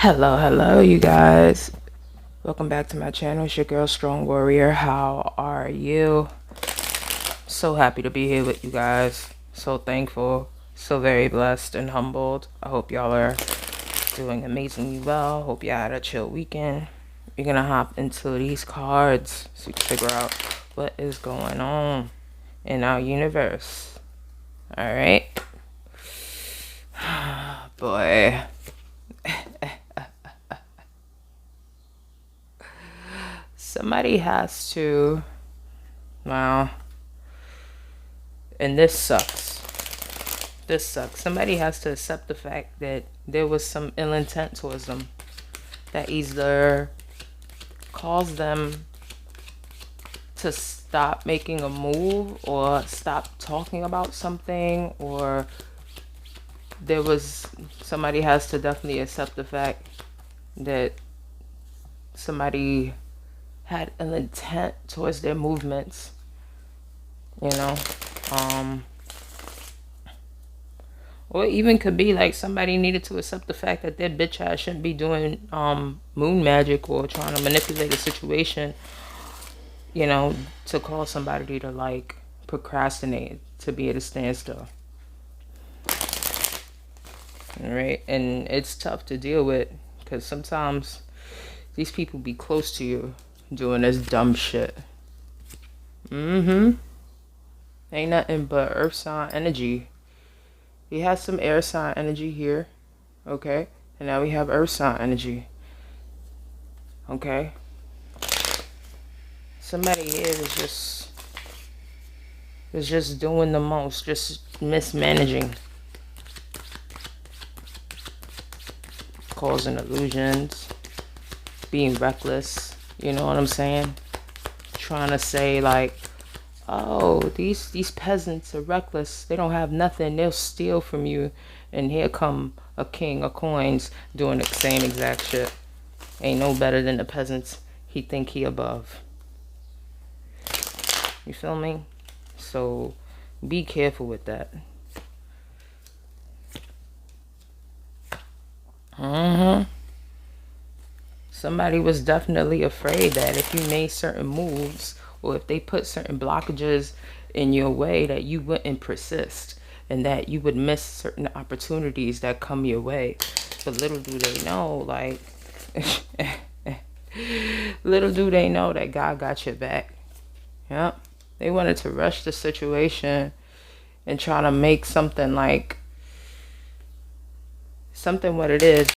Hello, you guys. Welcome back to my channel. It's your girl, Strong Warrior. How are you? So happy to be here with you guys. So thankful. So very blessed and humbled. I hope y'all are doing amazingly well. Hope y'all had a chill weekend. We're gonna hop into these cards so you can figure out what is going on in our universe. Alright? Boy. Somebody has to, well, and this sucks. This sucks. Somebody has to accept the fact that there was some ill intent towards them that either caused them to stop making a move or stop talking about something, or somebody has to definitely accept the fact that somebody had ill intent towards their movements, you know. Or even could be like somebody needed to accept the fact that their bitch ass shouldn't be doing moon magic or trying to manipulate a situation, you know, to cause somebody to like procrastinate, to be at a standstill. Alright, and it's tough to deal with because sometimes these people be close to you doing this dumb shit. Ain't nothing but earth sign energy. We have some air sign energy here, okay? And now we have earth sign energy, okay? Somebody here is just doing the most, just mismanaging, causing illusions, being reckless, you know what I'm saying? Trying to say like, oh, these peasants are reckless, they don't have nothing, they'll steal from you, and here come a king of coins doing the same exact shit. Ain't no better than the peasants he think he above. You feel me? So be careful with that. Somebody was definitely afraid that if you made certain moves or if they put certain blockages in your way, that you wouldn't persist and that you would miss certain opportunities that come your way. But little do they know, like, little do they know that God got your back. Yep. They wanted to rush the situation and try to make something like, something what it is,